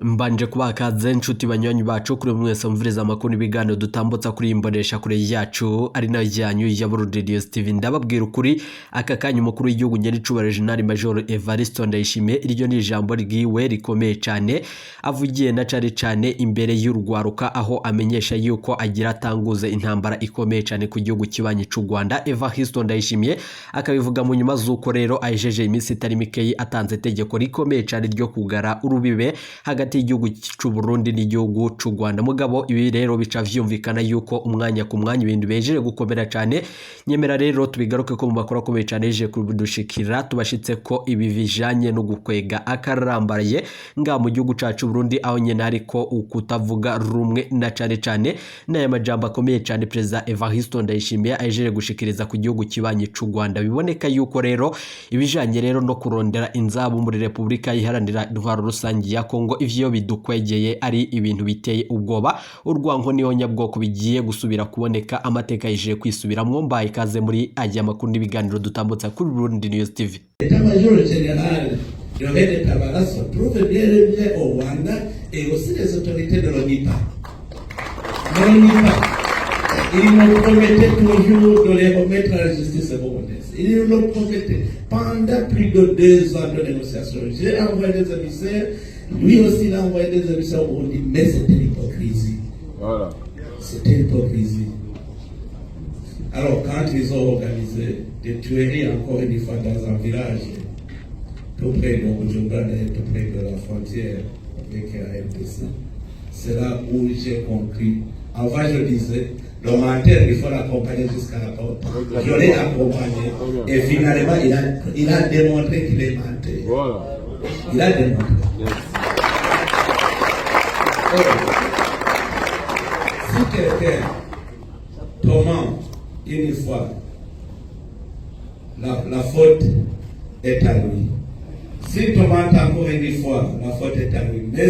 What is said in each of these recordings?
Mbanje kubakaze inshuti banywanyi bacu kuri mwese mviriza amakuru n'ibiganiro dutambutsa kuri imbonesha kure yacu ari nayo yanyu ya Burundi News TV. Ndababwira ukuri aka kanya umukuru w'igihugu Nyenicubahiro General Major Evariste Ndayishimiye iryo ni ijambo ryiwe rikomeye cyane avugiye na cyane imbere y'urwaruka aho amenyesha yuko agira atanguze intambara ikomeye cyane ku gihugu kibanyi cy'u Rwanda. Evariste Ndayishimiye akabivuga mu nyuma z'uko rero ajeje iminsi itari mikeyi atanze tegeko rikomeye cyane ryo kugara urubibe hagati y'igihugu cy'u Burundi n'igihugu cy'u Rwanda. Mugabo ibi rero bica vyumvikana yuko umwanya ku mwanya ibintu bejeje gukomera cyane. Nyemera rero tubigaruke ko mu makuru akomeye cyane yeje kudushikira tubashitse ko ibi bijanye no gukwega akarambaraye nga mu gihugu cyacu Burundi aho nyene ariko ukutavuga rumwe na cyane n'aya majambo akomeye cyane President Evariste Ndayishimiye ajeje gushikiriza ku gihugu kibanyi cy'u Rwanda. Biboneka yuko rero ibijanye rero no kurondera inzabu muri Republika Iharanira Intwaro Rusangi ya Kongo ivyo bidukwegeye ari ibintu biteye ubwoba. Urwanko niyo nyabwoko bigiye gusubira kuboneka, amateka yije kwisubiramwo. Mbaye ikaze muri ajya makuru n'ibiganiro dutambutsa kuri Burundi News TV. État-major général Yohede Tabaraso trouve bien le au Rwanda et aussi les autorités de l'ONIPA. Ils nous promettaient toujours de les remettre à la justice burundaise. Ils nous promettaient pendant plus de 2 ans de négociations. J'ai envoyé des émissaires, lui aussi il a envoyé des émissaires au Burundi, mais c'était l'hypocrisie. Voilà. C'était l'hypocrisie. Alors quand ils ont organisé des tueries encore une fois dans un village, tout près de Bujumbura et tout près de la frontière avec la RDC, c'est là où j'ai compris. Avant je disais, le menteur, il faut l'accompagner jusqu'à la porte. Je l'ai accompagné et finalement il a démontré qu'il est menteur. Voilà. Il a démontré. Yes. Si quelqu'un tombe une fois, la faute est à lui.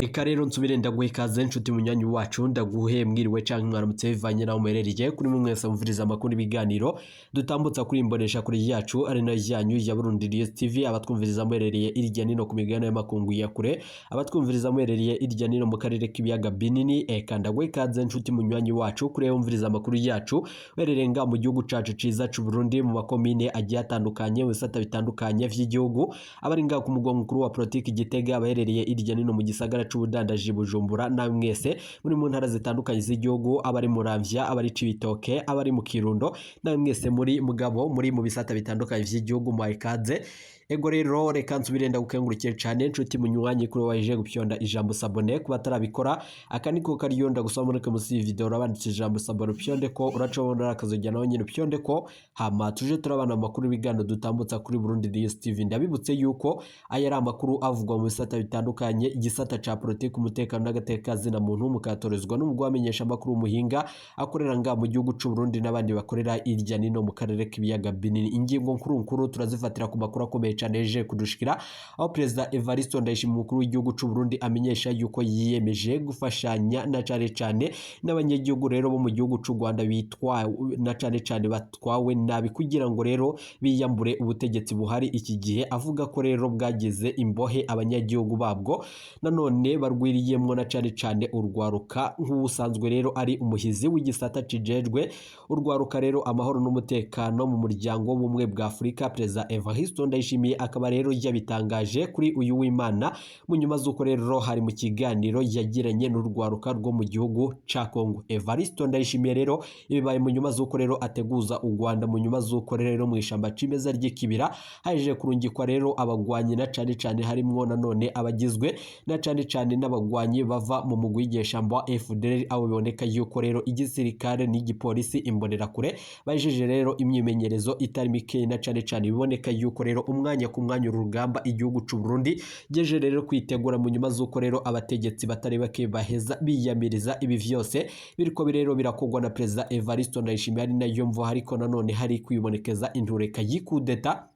Ika rero nsubire ndaguhe ikaze nshuti munywanyi wacu ndaguhe mwiriwe canke mwaramutse bivanye naho muherereye kuri mwe mwese mvuriza amakuru n'ibiganiro dutambutsa kuri imbonesha kuri yacu ari nayo yanyu ya Burundi News TV. Abatwumviriza muherereye irya nino ku migabane y'amakungu ya kure, abatwumviriza muherereye irya nino mu karere k'ibiyaga binini, eka ndaguhe ikaze nshuti munywanyi wacu kuri umviriza amakuru yacu uherereye nga mu gihugu cacu ciza c'u Burundi mu makomine agiye atandukanye mu bisata bitandukanye vy'igihugu, abari nga ku mukuru wa politiki Gitega abaherereye irya nino mu gisagara c'ubudandaji Bujumbura, na mwese muri mu ntara zitandukanye z'igihugu, abari Muramvya, abari Cibitoke, abari mu Kirundo, na mwese muri Mugabo muri mu bisata bitandukanye vy'igihugu mu ikaze. Ego rero reka nsubire ndagukengurukire cyane nshuti munywanyi kuri waje gupyonda ijambo sabone kuba tarabikora akaniko kariyonda gusoma muri musi video urabanditse ijambo sabone pyonde ko uracobona akazojya nawe nyine pyonde ko hama tuje turabana amakuru bigano dutambutsa kuri Burundi News TV. Ndabibutse yuko aya ari amakuru avugwa mu bisata bitandukanye, igisata ca politiki, umutekano n'agateka zina muntu mukatorezwa n'umugwa amenyesha amakuru umuhinga akorera nga mu gihugu c'u Burundi n'abandi bakorera irya nino mu karere k'ibiyaga binini. Ingingo nkuru turazifatira ku makuru akomeye caneje kudushikira aho President Evariste Ndayishimiye umukuru w'igihugu cy'u Burundi amenyesha yuko yiyemeje gufashanya na cyane n'abanyagihugu rero bo mu gihugu cy'u Rwanda bitwa na cyane batwawe nabi kugira ngo rero biyambure ubutegetsi buhari iki gihe, avuga ko rero bwageze imbohe abanyagihugu babwo nanone barwiriyemwo na cyane urwaruka nk'ubusanzwe rero ari umuhizi w'igisata cijejwe urwaruka rero amahoro n'umutekano mu muryango w'ubumwe bwa Afrika. President Evariste Ndayishimiye akaba rero yabitangaje kuri uyu w'Imana mu nyuma z'uko rero hari mu kiganiro yagiranye n'urwaruka rwo mu gihugu ca Kongo. Evariste Ndayishimiye rero ibibaye mu nyuma z'uko rero ateguza u Rwanda mu nyuma z'uko rero mu ishamba cimeza ry'ikibira haje kurungikwa rero abagwanyi na cyane harimwo nanone abagizwe na cyane n'abagwanyi bava mu mugwi w'igeshamba FDLR, abo biboneka yuko rero igisirikare n'igipolisi imbonera kure bajeje rero imyimenyerezo itari mike na cyane biboneka yuko rero umwanya ku mwanya urugamba igihugu cy'u Burundi geje rero kwitegura mu nyuma z'uko rero abategetsi batari bake baheza biyamiriza ibi vyose biriko rero birakogwa na President Evariste Ndayishimiye, ari nayo mvo hariko nanone hari kwibonekeza intureka y'ikudeta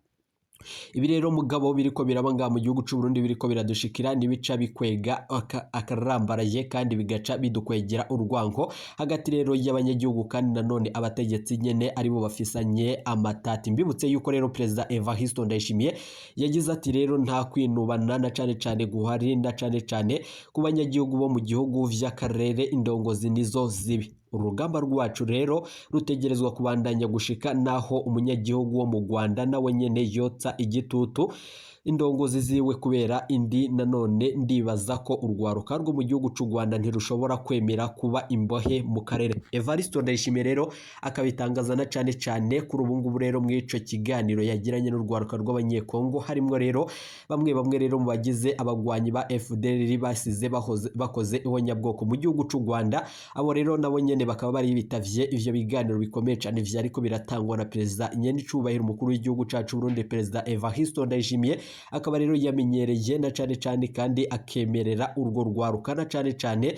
Ibi rero mugabo biriko biraba mu gihugu c'u Burundi biriko biradushikira nibica bikwega akarambaraye kandi bigaca bidukwegera urwango hagati rero y'abanyagihugu kandi nanone abategetsi nyene aribo bafisanye amatati. Mbibutse yuko rero President Evariste Ndayishimiye yagize ati rero nta kwinubana na cane guhari na cane ku banyagihugu bo mu gihugu vy'akarere indongozi nizo zibi. Urugamba rwacu rero rutegerezwa kubandanya gushika naho umunyagihugu wo mu Rwanda nawe nyene yotsa igitutu indongozi ziwe kubera indi nanone ndibaza ko urwaruka rwo mu gihugu c'u Rwanda ntirushobora kwemera kuba imbohe mu karere. Evariste Ndayishimiye rero akabitangaza na cane kuri ubu ngubu rero mwico kiganiro yagiranye n'urwaruka rw'abanyekongo harimwo rero bamwe rero mu bagize abagwanyi ba FDLR basize bakoze ihonyabwoko mu gihugu c'u Rwanda. Abo rero nabo nyene bakaba bari bitavye ivyo biganiro bikomeye cane vyariko biratangwa na President Nyenicubahiro umukuru w'igihugu cacu Burundi President Evariste Ndayishimiye akaba rero yamenyereye na cane kandi akemerera urwo rwaruka na cane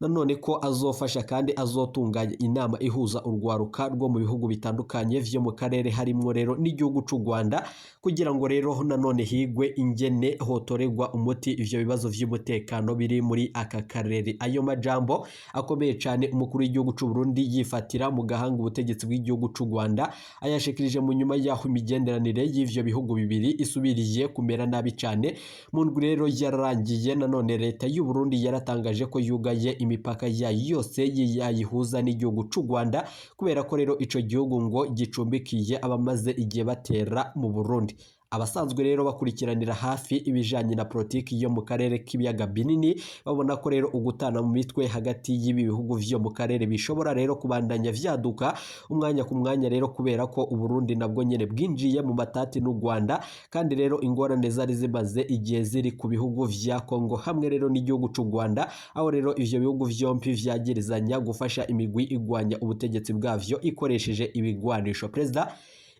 nanone ko azofasha kandi azotunganya inama ihuza urwaruka rwo mu bihugu bitandukanye vyo mu karere harimwo rero n'igihugu c'u Rwanda kugira ngo rero nanone higwe ingene hotoregwa umuti ivyo bibazo vy'umutekano biri muri aka karere. Ayo majambo akomeye cane umukuru w'igihugu c'u Burundi yifatira mu gahanga ubutegetsi bw'igihugu c'u Rwanda ayashikirije mu nyuma yaho imigenderanire y'ivyo bihugu bibiri isubiriye kumera nabi cane. Mu ndwi rero yararangiye nanone leta y'u Burundi yaratangaje ko yugaye imipaka yayo yose yayihuza n'igihugu c'u Rwanda kubera ko rero ico gihugu ngo gicumbikiye abamaze igihe batera mu Burundi. Abasanzwe rero bakurikiranira hafi ibijanye na politiki yo mu karere k'ibiyaga binini babona ko rero ugutana mu mitwe hagati y'ibi bihugu vyo mu karere bishobora rero kubandanya vyaduka umwanya ku mwanya rero kubera ko Uburundi nabwo nyene bwinjiye mu matati n'u Rwanda kandi rero ingorane zari zimaze igihe ziri ku bihugu vya Kongo hamwe rero n'igihugu c'u Rwanda aho rero ivyo bihugu vyompi vyagirizanya gufasha imigwi igwanya ubutegetsi bwavyo ikoresheje ibigwanisho. President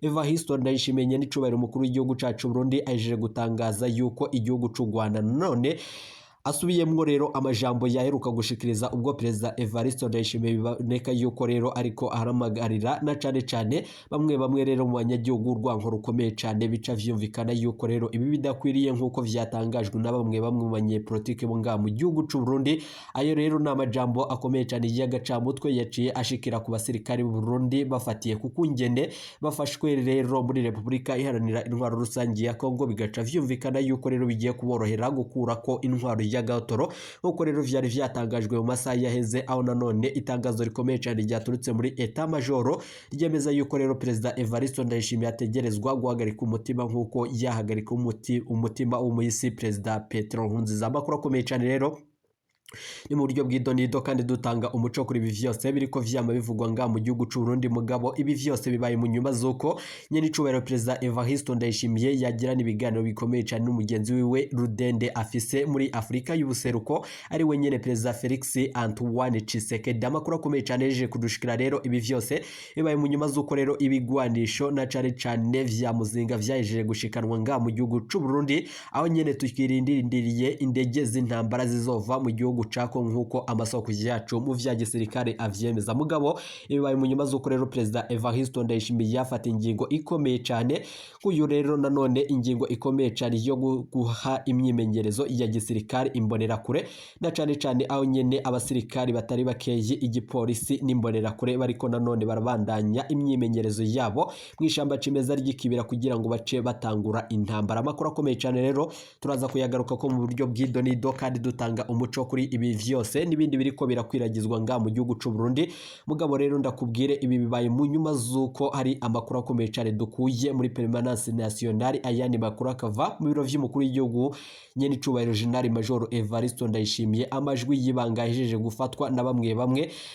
Evariste Ndayishimiye Nyenicubahiro umukuru w'igihugu cacu Burundi ajeje gutangaza yuko igihugu c'u Rwanda none asubiyemwo rero amajambo yaheruka gushikiriza ubwo President Evariste Ndayishimiye biboneka yuko rero ariko aramagarira na cane bamwe rero mu banyagihugu urwanko rukomeye cane bica vyumvikana yuko rero ibi bidakwiriye nkuko vyatangajwe na bamwe mu banyepolitike bo ngaha mu gihugu c'u Burundi. Ayo rero n'amajambo akomeye cane y'agacamutwe yaciye ashikira ku basirikare b'u Burundi bafatiye kukungene bafashwe rero muri Republika Iharanira Intwaro Rusangi ya Kongo bigaca vyumvikana yuko rero bigiye kuborohera gukurako intwaro y'agatoro nkuko rero vyari vyatangajwe mu masaha yaheze aho nanone itangazo rikomeye cyane ryaturutse muri Etat Major ryemeza yuko rero President Evariste Ndayishimiye ategerezwa guhagarika umutima nkuko yahagarika umutima w'umuyisi President Petro Nkurunziza. Amakuru akomeye cyane rero ni mu buryo bw'idonido kandi dutanga umuco kuri ibi vyose biriko vyama bivugwa nga mu gihugu c'u Burundi mugabo ibi vyose bibaye mu nyuma zuko Nyenicubahiro President Evariste Ndayishimiye yagirana ibiganiro bikomeye cyane n'umugenzi wiwe Rudende afise muri Afrika y'ubuseruko ari we nyene President Felix Antoine Tshisekedi. Amakuru akomeye cyane yeje kudushikira rero ibi vyose bibaye mu nyuma zuko rero ibigwanisho na cane vya muzinga vyajeje gushikanwa nga mu gihugu c'u Burundi aho nyene tukirindiriye indege z'intambara zizova mu gihugu cako nkuko amasoko yacu mu vya gisirikare avyemeza. Mugabo ibibaye mu nyuma zuko rero President Evariste Ndayishimiye yafata ingingo ikomeye cyane kuyo rero nanone ingingo ikomeye cyane yo guha imyimenyerezo ya gisirikare imbonera kure na cane aho nyene abasirikari batari bakeyi igipolisi n'imbonera kure bariko nanone barabandanya imyimenyerezo yabo mw'ishamba cimeza ry'ikibira kugira ngo bace batangura intambara. Amakuru akomeye cyane rero turaza kuyagaruka ko mu buryo bw'idonido kandi dutanga umuco kuri ibi vyose nibindi biriko birakwiragizwa nga mu gihugu c'u Burundi. Mugabo rero ndakubwire ibi bibaye mu nyuma zuko hari amakuru akomeye cyane dukuye muri Permanence Nationale ayandi makuru akava mu biro vy'umukuru w'igihugu Nyenicubahiro General Major Evariste Ndayishimiye amajwi yibanga ahejeje gufatwa na bamwe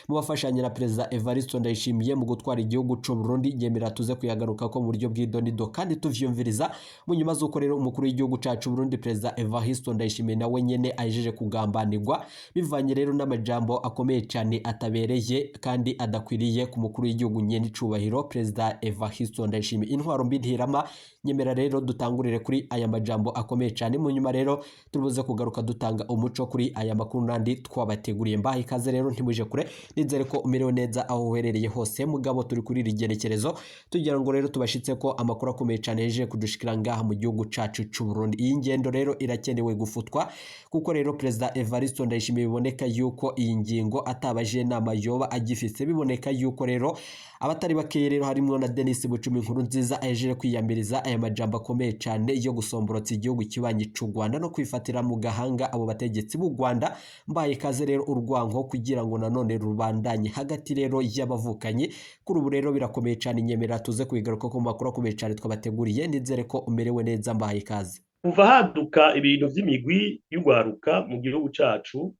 mu bafashanya na President Evariste Ndayishimiye mu gutwara igihugu c'u Burundi yemera tuze kuyagaruka ko mu buryo bw'idonido kandi tuvyumviriza mu nyuma zuko rero umukuru w'igihugu cacu Burundi President Evariste Ndayishimiye nawe nyene ahejeje kugambanirwa gufatwa bivanye rero n'amajambo akomeye cyane atabereye kandi adakwiriye ku mukuru w'igihugu nyene icubahiro Perezida Evariste Ndayishimiye. Intwaro mbi ntirama, nyemera rero dutangurire kuri aya majambo akomeye cyane, mu nyuma rero turubuze kugaruka dutanga umuco kuri aya makuru nandi twabateguriye. Mbahe ikaze rero ntimuje kure, nizere ko umerewe neza aho uherereye hose. Mugabo turi kuri rigerekerezo tugira ngo rero tubashitse ko amakuru akomeye cyane yeje kudushikira ngaha mu gihugu cacu c'u Burundi. Iyi ngendo rero irakenewe gufutwa kuko rero Perezida Evariste Ndayishimiye biboneka yuko iyi ngingo atabaje nama yoba agifise. Biboneka yuko rero abatari bakeye rero harimo na Denis Bucumi Nkurunziza ahejeje kwiyamiriza aya majambo akomeye cyane yo gusomborotsa igihugu kibanyi c'u Rwanda no kwifatira mu gahanga abo bategetsi b'u Rwanda. Mbaye ikaze rero urwango kugira ngo nanone rubandanye hagati rero y'abavukanyi. Kuri ubu rero birakomeye cyane, nyemera tuze kwigaruka ko makuru akomeye cyane twabateguriye. Nizere ko umerewe neza, mbaye ikaze. Kuva haduka ibintu vy'imigwi y'ugwaruka mu gihugu cacu,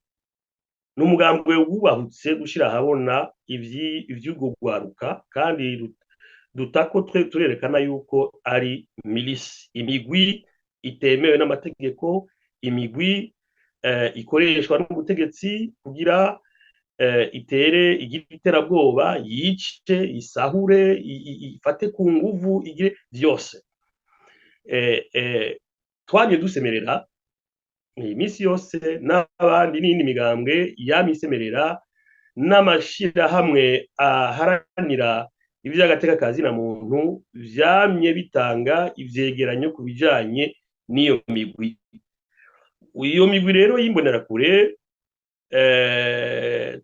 n'umugambwe wubahutse gushira habona ivy'ugo gwaruka, kandi dutako turerekana yuko ari milisi, imigwi itemewe n'amategeko, imigwi ikoreshwa n'ubutegetsi kugira itere igiterabwoba, yice, isahure, ifate ku nguvu, igire vyose. Twanye dusemerera imisi yose n'abandi n'indi migambwe yamisemerera n'amashira hamwe aharanira ivy'agateka kazi na muntu vyamye bitanga ivyegeranyo ku bijanye n'iyo migwi. Iyo migwi rero y'imbonerakure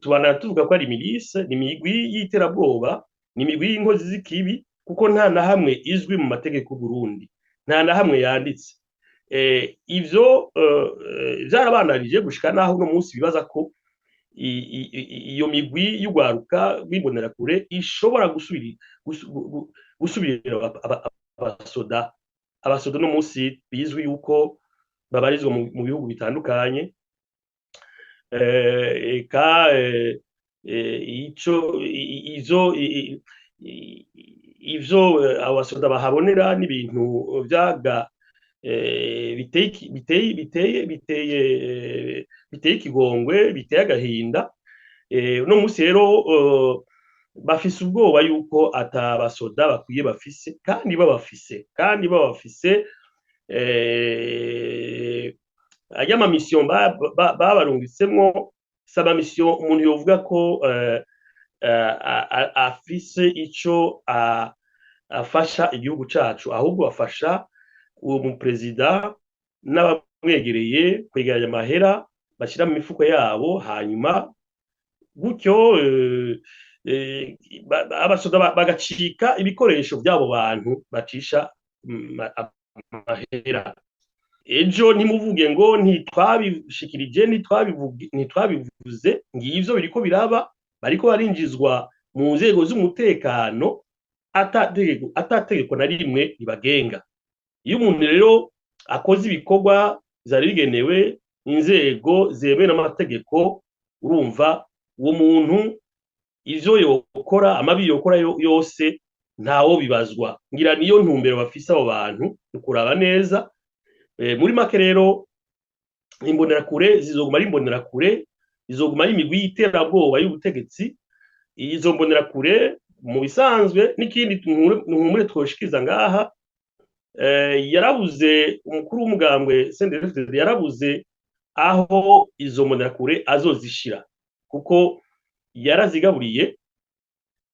tubana tuvuga ko ari milise, ni imigwi y'iterabwoba, ni imigwi y'inkozi z'ikibi, kuko nta na hamwe izwi mu mategeko y'u Burundi, nta na hamwe yanditse. Ivyo vyarabanarije gushika naho uno munsi bibaza ko iyo migwi y'ugwaruka rw'imbonerakure ishobora gusubirira abasoda no munsi bizwi yuko babarizwa mu bihugu bitandukanye. Ivyo abasoda bahabonera n'ibintu vyaga biteye ikigongwe, biteye agahinda. No munsi rero bafise ubwoba yuko atabasoda bakwiye bafise, kandi babafise ayama mission babarungitsemwo saba mission umuntu yovuga ko afise ico afasha igihugu cacu, ahubwo afasha uwo mu president n'abamwegereye kwegeranya amahera bashira mu mifuko yabo, hanyuma gutyo abasoda bagacika ibikoresho by'abo bantu bacisha amahera. Ejo ntimuvuge ngo ntitwabishikirije, ntitwabivuze, ngivyo biriko biraba, bariko barinjizwa mu nzego z'umutekano atategeko na rimwe ribagenga. Iyo umuntu rero akoze ibikorwa vyari bigenewe inzego zemewe n'amategeko, urumva uwo muntu ivyo yokora, amabi yokora yose ntawo bibazwa. Ngira niyo ntumbero bafise abo bantu, ukuraba neza. Muri make rero imbonerakure zizoguma ari imbonerakure, izoguma ari imigwi y'iterabwoba y'ubutegetsi. Izo mbonerakure mu bisanzwe n'ikindi ntumure twoshikiza ngaha, yarabuze umukuru w'umugambwe CNDD-FDD, yarabuze aho izo mbonerakure azozishira, kuko yarazigaburiye,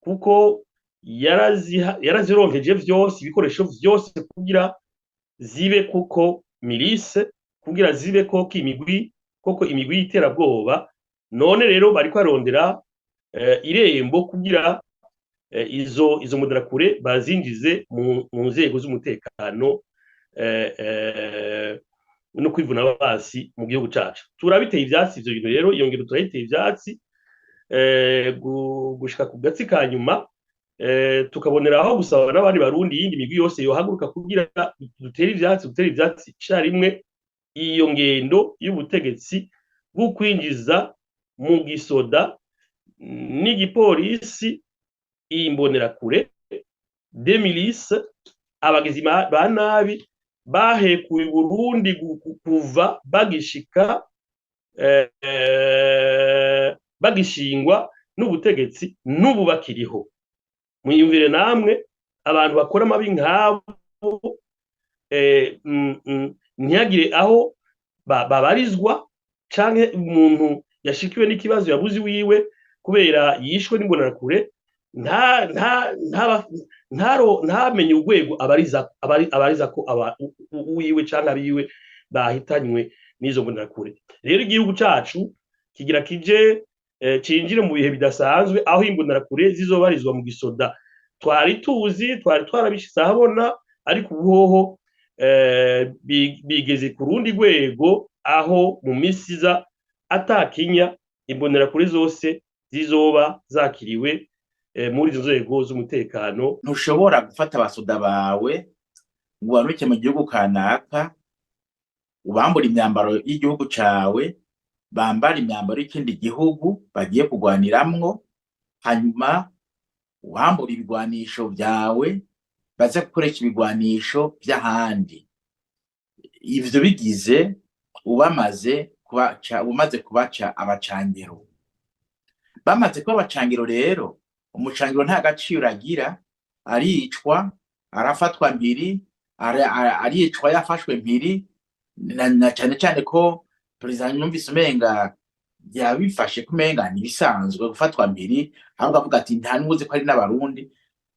kuko yarazironkeje vyose, ibikoresho vyose kugira zibe kuko milise, kugira zibe koko imigwi y'iterabwoba. None rero bariko arondera irembo kugira izo mbonerakure bazinjize mu nzego z'umutekano no kwivuna basi mu gihugu cacu. Turabiteye ivyatsi ivyo bintu rero, iyo ngero turayiteye ivyatsi gushika ku gatsi ka nyuma. Tukaboneraho gusaba n'abandi barundi yindi migwi yose yohaguruka kugira dutere ivyatsi carimwe iyo ngendo y'ubutegetsi bwo kwinjiza mu gisoda n'igipolisi imbonerakure de milice, abagizi ba nabi bahekuye Burundi kuva bagishika bagishingwa n'ubutegetsi n'ubu bakiriho. Mwiyumvire namwe abantu bakora amabi nk'abo ntihagire aho babarizwa canke umuntu yashikiwe n'ikibazo yabuze wiwe kubera yishwe n'imbonerakure ntamenye urwego abariza ko wiwe canke abiwe bahitanywe n'izo mbonerakure. Rero igihugu cacu kigira kije cinjire mu bihe bidasanzwe aho imbonerakure zizobarizwa mu gisoda. Twari tuzi, twari twarabishize ahabona, ariko ubuhoho bigeze ku rundi rwego aho mu misi iza atakinya imbonerakure zose zizoba zakiriwe muri izo nzego z'umutekano. Ntushobora gufata abasoda bawe ngo waruke mu gihugu kanaka ubambura imyambaro y'igihugu cawe, bambara imyambaro y'ikindi gihugu bagiye kugwaniramwo, hanyuma uhambura ibigwanisho vyawe baze gukoresha ibigwanisho vy'ahandi. Ivyo bigize umaze kubaca abacangiro. Bamaze kuba abacangiro rero, umucangiro nta gaciro agira, aricwa, arafatwa mpiri, aricwa yafashwe mpiri, na cyane cyane ko Perezida numvise umenga yabifashe kumenga ntibisanzwe gufatwa mpiri, ahubwo avuga ati nta n'uzi ko ari n'abarundi.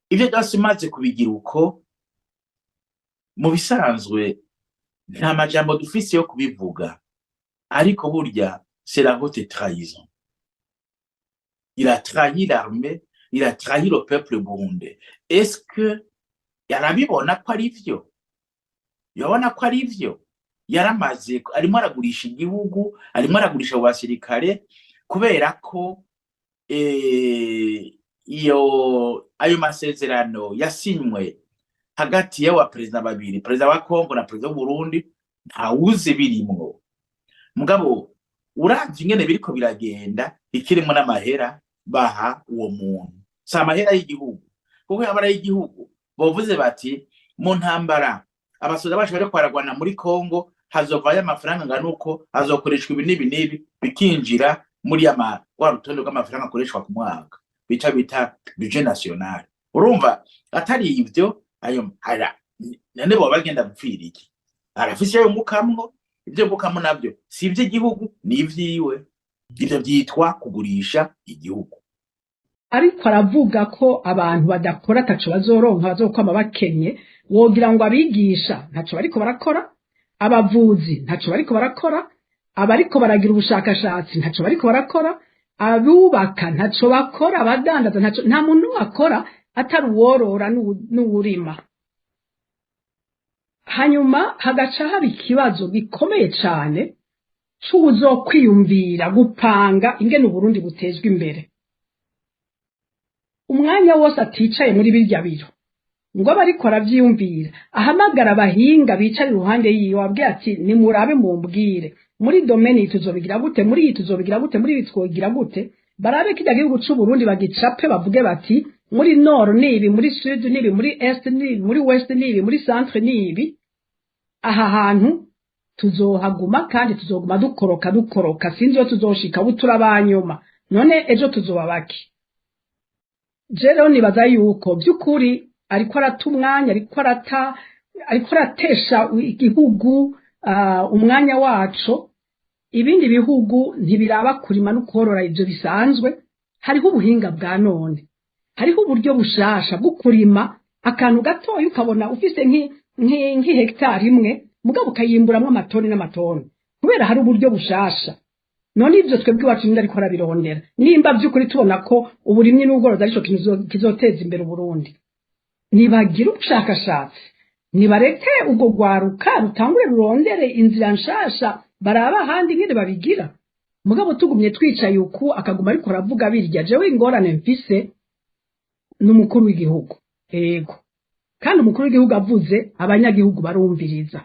Ivyo byose maze kubigira uko, mu bisanzwe nta majambo dufise yo kubivuga, ariko burya c'est la haute trahison. Il a trahi l'armée, il a trahi le peuple burundais. Est-ce que yarabibona ko ari vyo? Yabona ko ari vyo? Yaramaze arimo aragurisha igihugu, arimo aragurisha abasirikare kubera ko ayo masezerano yasinywe hagati y'aba perezida babiri, perezida wa Kongo na perezida w'u Burundi, ntawuzi birimwo. Mugabo uravye ingene biriko biragenda, ikirimo n'amahera baha uwo muntu, si amahera y'igihugu, kuko yabara y'igihugu bovuze bati mu ntambara abasoda bacu bari kwaragwana muri Kongo hazovayo amafaranga ngana uko hazokoreshwa ibi n'ibi n'ibi, bikinjira muri wa rutonde rw'amafaranga akoreshwa ku mwaka bita budget national. Urumva atari ivyo ayo nane bo bagenda gupfira iki? Arafise ayo mukamwo, ivyo mukamwo navyo si ivy'igihugu ni ivyiwe. Ivyo byitwa kugurisha igihugu. Ariko aravuga ko abantu badakora taco bazoronka, bazokwama bakenye. Wogira ngo abigisha ntaco bariko barakora, abavuzi ntaco bariko barakora, abariko baragira ubushakashatsi ntaco bariko barakora, abubaka ntaco bakora, abadandaza ntaco, nta muntu akora atari uworora n'uwurima. Hanyuma hagaca haba ikibazo gikomeye cane c'uzokwiyumvira gupanga ingene Uburundi butezwe imbere. Umwanya wose aticaye muri birya biro ngo abariko aravyiyumvira, ahamagara abahinga bicara iruhande yiwe abwiye ati nimurabe mumbwire muri domaine tuzobigira gute, muri iyi tuzobigira gute, muri ibi twogira gute. Barabe kijya gihugu c'u Burundi bagicape, bavuge bati muri nord nibi, muri sud nibi, muri est nibi, muri west nibi, muri centre nibi. Aha hantu tuzohaguma kandi tuzoguma dukoroka, sinzi yo tuzoshika butura banyuma, none ejo tuzoba baki. Rero nibaza yuko by'ukuri ariko aratumwanya, ariko aratesha igihugu umwanya wacu. Ibindi bihugu ntibiraba kurima no korora, ivyo bisanzwe. Hariho ubuhinga bwa none, hariho uburyo bushasha bwo kurima akantu gatoya ukabona ufise nk'i hectare imwe, mugabo ukayimburamwo amatoni n'amatoni, kubera hari uburyo bushasha. None ivyo twebwe iwacu ninde ariko arabirondera? Nimba by'ukuri tubona ko uburimyi n'ubworozi arico kizoteza imbere Burundi, nibagira ubushakashatsi, nibareke ubwo gwaruka rutangure rurondere inzira nshasha, baraba ahandi ngene babigira. Mugabo tugumye twicaye uku akaguma ariko aravuga birya. Jewe ingorane mfise n'umukuru w'igihugu, ego, kandi umukuru w'igihugu avuze abanyagihugu barumviriza.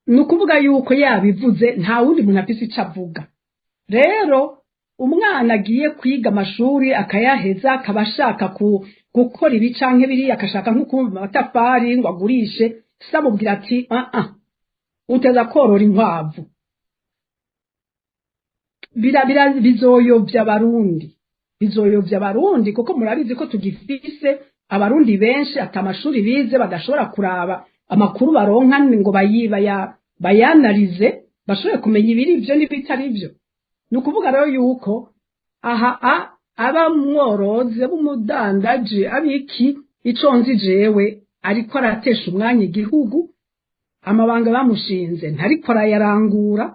Nukuvuga yuko yabivuze nta wundi muntu afise ico avuga. Rero umwana agiye kwiga amashuri akayaheza, akabashaka gukora ibi canke biri, akashaka nk'ukumva amatafari ngo agurishe, samubwira ati uteza korora inkwavu. bizoyovya abarundi kuko murabizi ko tugifise abarundi benshi atamashuri bize badashobora kuraba amakuru baronka ngo bayanalize bashobore kumenya ibiri ivyo n'ibitari byo. Ni ukuvuga rero yuko aba mworozi ab'umudandaji abiki ico nzi jewe ariko aratesha umwanya igihugu, amabanga bamushinze ntariko arayarangura.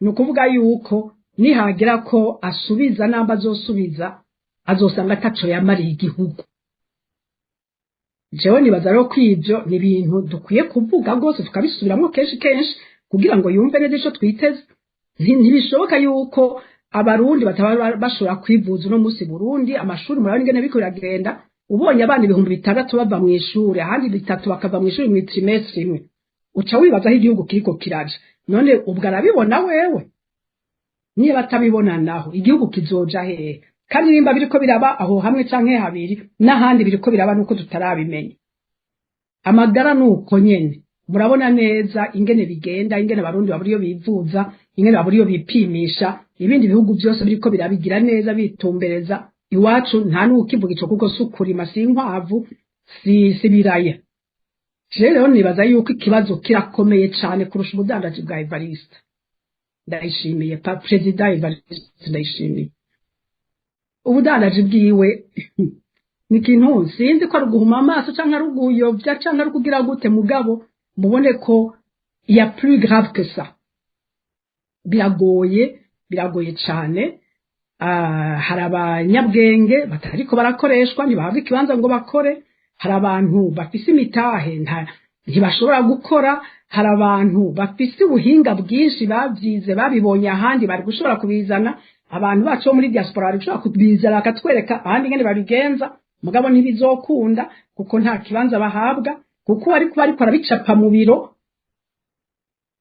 Ni ukuvuga yuko nihagira ko asubiza namba azosubiza azosanga ataco yamariye igihugu. Jewe nibaza rero ko ivyo ni ibintu dukwiye kuvuga rwose tukabisubiramwo kenshi kugira ngo yumve neza ico twiteze. Ntibishoboka yuko abarundi bataba bashobora kwivuza uno musi Burundi, amashuri murabona ingene biko biragenda, ubonye abana 6,000 bava mu ishuri ahandi 3 bakava mu ishuri mu trimestre imwe, uca wibaza aho igihugu kiriko kiraje. None ubwo arabibona wewe? Niba atabibona naho igihugu kizoja hehe? Kandi nimba biriko biraba aho hamwe canke habiri n'ahandi biriko biraba nuko tutarabimenya. Amagara nuko nyene murabona neza ingene bigenda, ingene abarundi baburiyo bivuza, ingene baburiyo bipimisha, ibindi bihugu byose biriko birabigira neza bitumbereza. Iwacu nta nukivuga ico kuko sukurima sinkwavu sibiraya. Rero nibaza yuko ikibazo kirakomeye cyane kurusha ubudandaji bwa Evariste. Ndayishimiye President Evariste, ndayishimiye. Ubudandaji bwiwe ni ikintu sinzi ko ari guhuma amaso canke ari guyovya canke ari kugira gute, mugabo mubone ko ya plus grave que ça. Biragoye cyane. Hari abanyabwenge batariko barakoreshwa ntibahabwa ikibanza ngo bakore. Hari abantu bafise imitahe ntibashobora gukora. Hari abantu bafise ubuhinga bwinshi bavyize babibonye ahandi bari gushobora kubizana. Abantu bacu bo muri diaspora bari gushobora kubizana bakatwereka ahandi ngene babigenza, mugabo ntibizokunda kuko nta kibanza bahabwa, kuko ariko arabicapa mu biro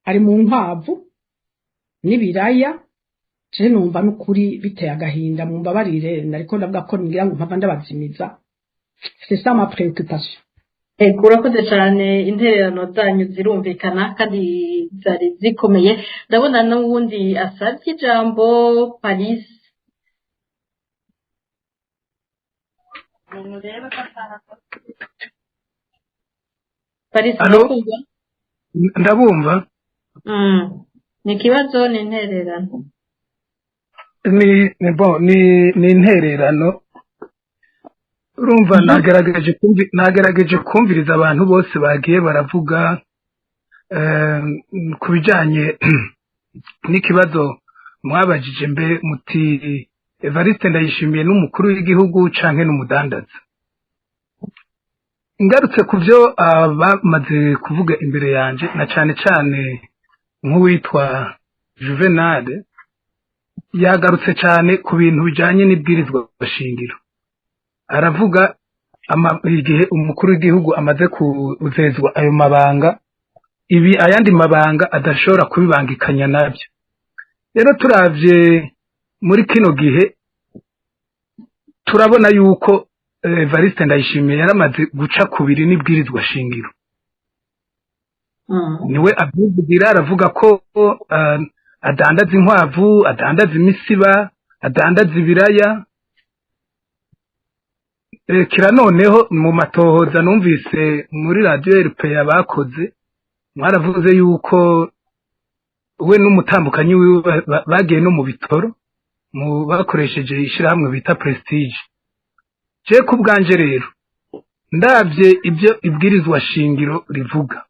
ari mu nkwavu n'ibiraya. Je numva n'ukuri biteye agahinda, mumbabarire nariko ndavuga ko ngira ngo mpava ndabazimiza. C'est ça ma préoccupation. Urakoze cyane, intererano zanyu zirumvikana kandi zari zikomeye. Ndabona n'uwundi asabye ijambo, Paris. Paris, ndabumva. Ni kibazo ni intererano. Ni intererano. Urumva nagerageje kumviriza abantu bose bagiye baravuga ku bijanye n'ikibazo mwabajije mbe muti Evariste Ndayishimiye n'umukuru w'igihugu canke n'umudandaza. Ngarutse ku byo bamaze kuvuga imbere yanje, na cane nk'uwitwa Juvenal yagarutse cyane ku bintu bijanye n'ibwirizwa shingiro. Aravuga igihe umukuru w'igihugu amaze kuzezwa ayo mabanga, ayandi mabanga adashobora kubibangikanya nabyo. Rero turavye muri kino gihe turabona yuko Evariste Ndayishimiye yaramaze guca kubiri n'ibwirizwa shingiro. Niwe abivugira, aravuga ko adandaza inkwavu, adandaza imisiba, adandaza ibiraya. Kira noneho mu matohoza numvise muri radio RPA bakoze, mwaravuze yuko we n'umutambukanyi wiwe bagiye no mu bitoro bakoresheje ishirahamwe bita Prestige. Je kubwanje rero ndavye ibyo ibwirizwa shingiro rivuga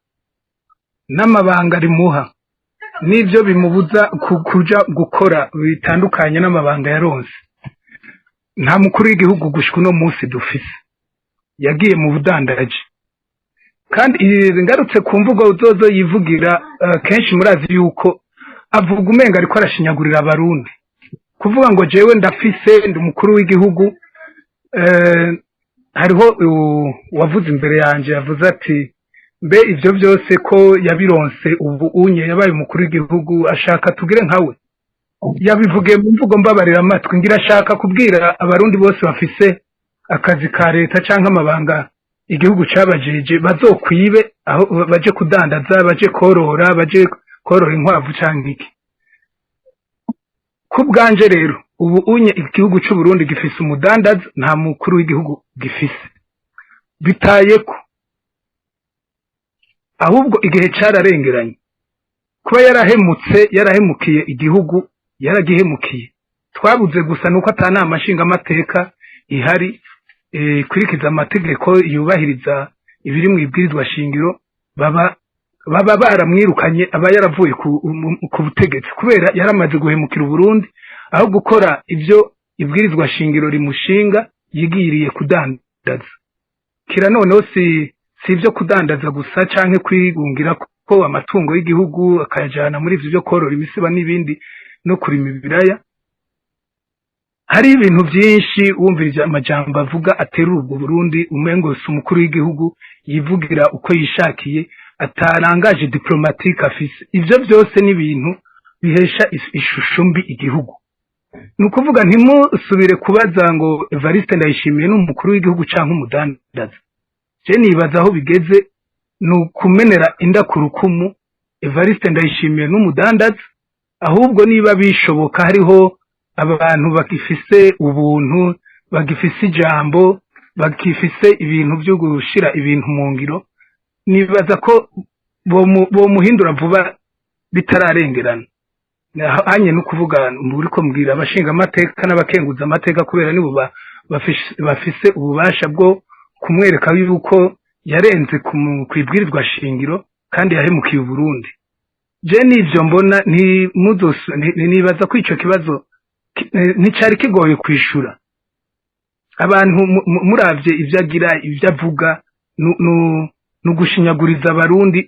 n'amabanga rimuha n'ibyo bimubuza kuja gukora bitandukanye n'amabanga yaronse, nta mukuru w'igihugu gushika uno munsi dufise yagiye mu budandaji. Kandi ngarutse ku mvugo uzozo yivugira kenshi murazi yuko avuga umenga ariko arashinyagurira abarundi, kuvuga ngo jewe ndafise ndi umukuru w'igihugu. Hariho wavuze imbere yanje yavuze ati mbe ivyo byose ko yabironse ubu unye yabaye umukuru w'igihugu ashaka tugire nkawe. Yabivuge mu mvugo mbabarira amatwi, ngira ashaka kubwira abarundi bose bafise akazi ka leta canke amabanga igihugu cabajeje bazokwibe aho baje kudandaza, baje korora inkwavu canke iki. ku bwanje rero ubu unye igihugu cy'u Burundi gifise umudandaza nta mukuru w'igihugu gifise bitaye ko ahubwo igihe cyararengeranye kuba yarahemukiye igihugu yaragihemukiye twabuze gusa nuko atanama nshingamateka ihari kurikiza amategeko yubahiriza ibiri mu ibwirizwa shingiro baba baramwirukanye aba yaravuye ku butegetsi kubera yaramaze guhemukira Burundi aho gukora ibyo ibwirizwa shingiro rimushinga yigiriye kudandaza kira noneho si ibyo kudandaza gusa canke kwigungira ko amatungo y'igihugu akayajana muri ivyo byo korora imisiba n'ibindi no kurima ibiraya hari ibintu byinshi wumvirije amajambo avuga aterura ubwo Burundi umengo si umukuru w'igihugu yivugira uko yishakiye atarangaje diplomatique afise ivyo byose ni ibintu bihesha ishusho mbi igihugu nukuvuga ntimusubire kubaza ngo Evariste Ndayishimiye n'umukuru w'igihugu canke umudandaza je nibaza aho bigeze nukumenera inda ku rukumu Evariste Ndayishimiye n'umudandaza ahubwo niba bishoboka hariho abantu bagifise ubuntu bagifise ijambo bagifise ibintu byo gushira ibintu mu ngiro nibaza ko bo muhindura vuba bitararengerana hanye no kuvuga muri ko mbwira abashinga amateka n'abakenguza amateka kubera nibo bafise ububasha bwo kumwereka yuko yarenze kwibwirizwa shingiro kandi yahemukiye Burundi je nivyo mbona nibaza ko ico kibazo nticari kigoye kwishura abantu muravye ivyo agira ivyo avuga nugushinyaguriza abarundi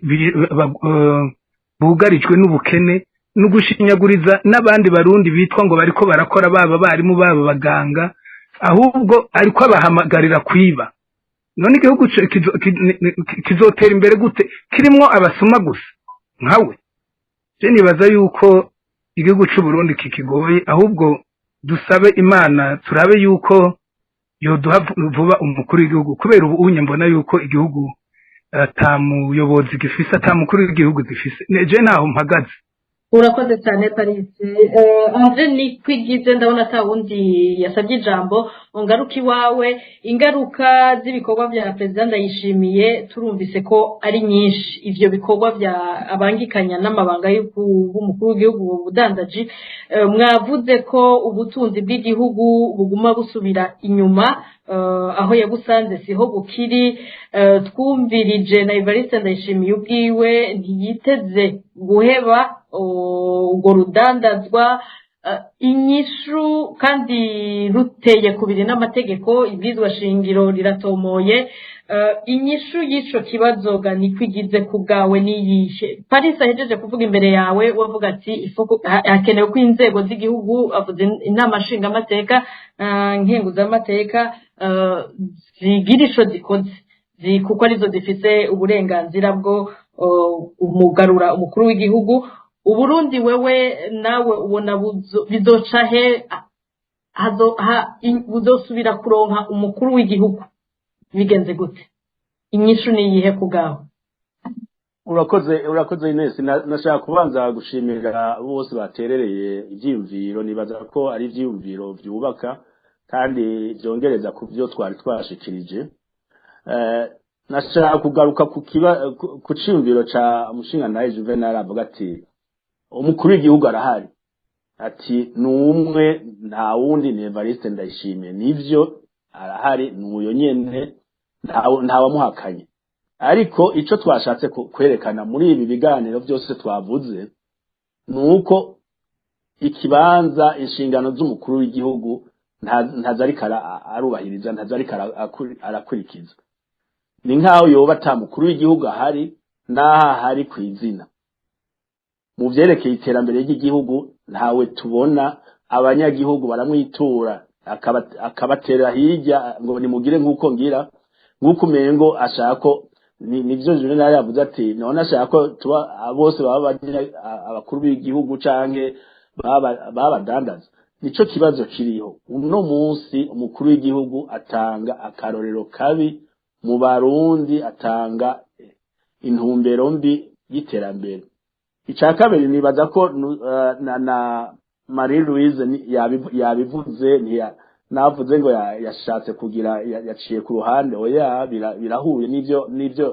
bugarijwe n'ubukene nugushinyaguriza n'abandi barundi bitwa ngo bariko barakora baba barimu baba baganga ahubwo ariko abahamagarira kwiba none igihugu kizotera imbere gute kirimwo abasuma gusa nkawe je nibaza yuko igihugu cy'u Burundi kikigoye ahubwo dusabe Imana turabe yuko yoduha vuba umukuru w'igihugu kubera ubu unye mbona yuko igihugu atamuyobozi gifise atamukuru w'igihugu gifise neje naho mpagaze urakoze cyane Paris Andre ni kwigize ndabona ta wundi yasabye ijambo ungaruka iwawe ingaruka z'ibikorwa bya president Ndayishimiye turumvise ko ari nyinshi ivyo bikorwa bya abangikanya n'amabanga y'umukuru w'igihugu budandaji mwavuze ko ubutunzi bw'igihugu buguma busubira inyuma aho yagusanze siho bukiri twumvirije na Evariste Ndayishimiye ubwiwe ntiyiteze guheba ubwo rudandazwa inyishu kandi ruteye kubiri n'amategeko ibwirizwa shingiro riratomoye inyishu y'ico kibazo gani kwigize ku bwawe niyihe Paris ahejeje kuvuga imbere yawe wavuga ati hakenewe ko inzego z'igihugu avuze inama nshinga amateka nkenguza amateka zigira ico zikoze kuko arizo zifise uburenganzira bwo umugarura umukuru w'igihugu Uburundi wewe nawe ubona bizoca he buzosubira kuronka umukuru w'igihugu bigenze gute inyishu niyihe kugaho urakoze Ines nashaka kubanza gushimira bose baterereye ivyiyumviro nibaza ko ari ivyiyumviro byubaka kandi byongereza ku byo twari twashikirije nashaka kugaruka ku ciyumviro ca umushingantahe Juvenal avuga ati umukuru w'igihugu arahari ati numwe nta wundi ni Evariste Ndayishimiye nivyo arahari nuyo nyene nta wamuhakanye ariko ico twashatse kwerekana muri ibi biganiro byose twavuze nuko ikibanza inshingano z'umukuru w'igihugu ntazarikara arubahiriza ntazarikara arakurikiza ni nkaho yoba ata mukuru w'igihugu ahari naha hari kwizina mu vyerekeye iterambere ry'igihugu ntawe tubona abanyagihugu baramwitura akabatera hirya ngo nimugire nk'uko ngira nk'uko umengo ashaka nivyo Juvenal yavuze ati none ashaka tuba bose baba abakuru b'igihugu canke babadandaza nico kibazo kiriho uno munsi umukuru w'igihugu atanga akarorero kabi mu barundi atanga intumbero mbi y'iterambere icya kabiri nibaza ko Marie Louise yabivuze navuze ngo yashatse kugira yaciye ku ruhande oya birahuye n'ivyo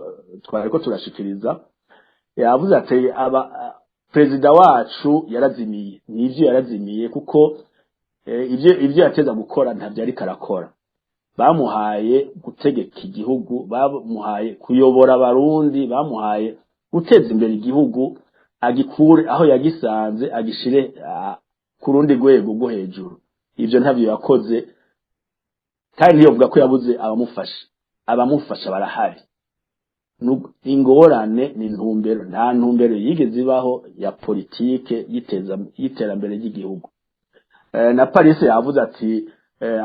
twariko turashikiriza yavuze ati perezida wacu yarazimiye nivyo yarazimiye kuko ivyo yateza gukora ntavyo ariko arakora bamuhaye gutegeka igihugu bamuhaye kuyobora abarundi bamuhaye guteza imbere igihugu agikure aho yagisanze agishire ku rundi rwego rwo hejuru ivyo ntavyo yakoze kandi ntiyovuga ko yabuze abamufasha barahari ingorane ni intumbero nta ntumbero yigeze ibaho ya politike y'iterambere ry'igihugu na Paris yavuze ati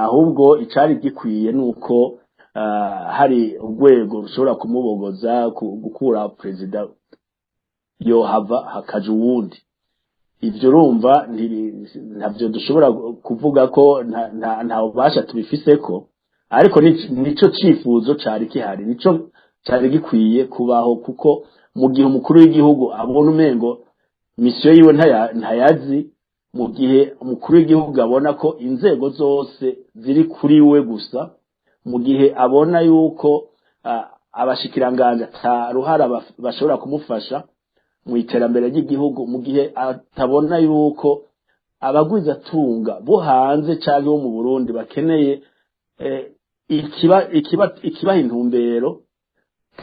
ahubwo icari gikwiye nuko hari urwego rushobora kumubogoza gukura perezida yohava hakaja uwundi ivyo urumva ntavyo dushobora kuvuga ko nta ubasha tubifiseko ariko nico cifuzo cari kihari nico cari gikwiye kubaho kuko mu gihe umukuru w'igihugu abona umengo misiyo yiwe ntayazi mu gihe umukuru w'igihugu abona ko inzego zose ziri kuri we gusa mu gihe abona yuko abashikiranganje ataruhara bashobora kumufasha mu iterambere ry'igihugu mu gihe atabona yuko abagwizatunga bo hanze cyangwa bo mu Burundi bakeneye ikibaha intumbero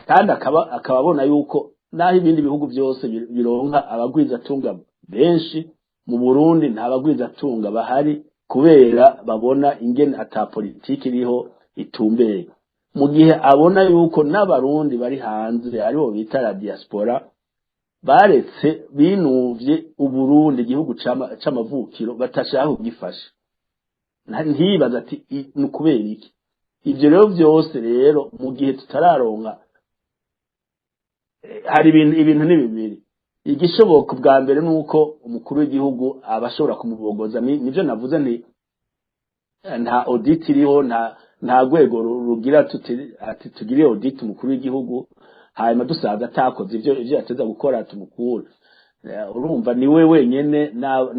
kandi akababona yuko naho ibindi bihugu byose bironka abagwizatunga benshi mu Burundi nta bagwizatunga bahari kubera babona ingene ata politiki iriho itumbeye mu gihe abona yuko n'abarundi bari hanze aribo bita la diaspora baretse binuvye Uburundi igihugu c'amavukiro batashaka kugifasha ntibaza ati ni kubera iki ivyo rero byose rero mu gihe tutararonka hari ibintu ni bibiri igishoboka bwa mbere nuko umukuru w'igihugu abashobora kumubogoza nivyo navuze nti nta audit iriho nta rwego rugira ati tugire audit umukuru w'igihugu hanyuma dusaza atakoze ivyo yateza gukora tumukura urumva ni we wenyene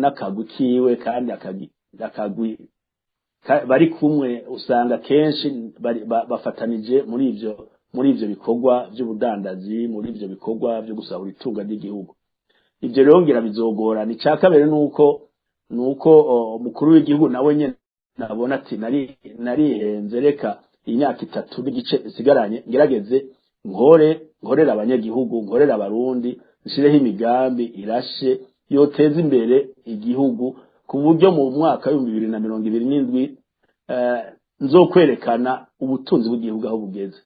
n'akagwi kiwe kandi akagwi bari kumwe usanga kenshi bafatanije muri ivyo bikorwa by'ubudandazi muri ivyo bikorwa byo gusahura itunga ry'igihugu ivyo rero ngira bizogorana icakabere nuko umukuru w'igihugu nawe nyene nabona ati narihenze reka imyaka 3 n'igice isigaranye ngerageze nkorera abanyagihugu nkorera abarundi nshireho imigambi irashe yoteza imbere igihugu ku buryo mu mwaka wa 2027 nzokwerekana ubutunzi bw'igihugu aho bugeze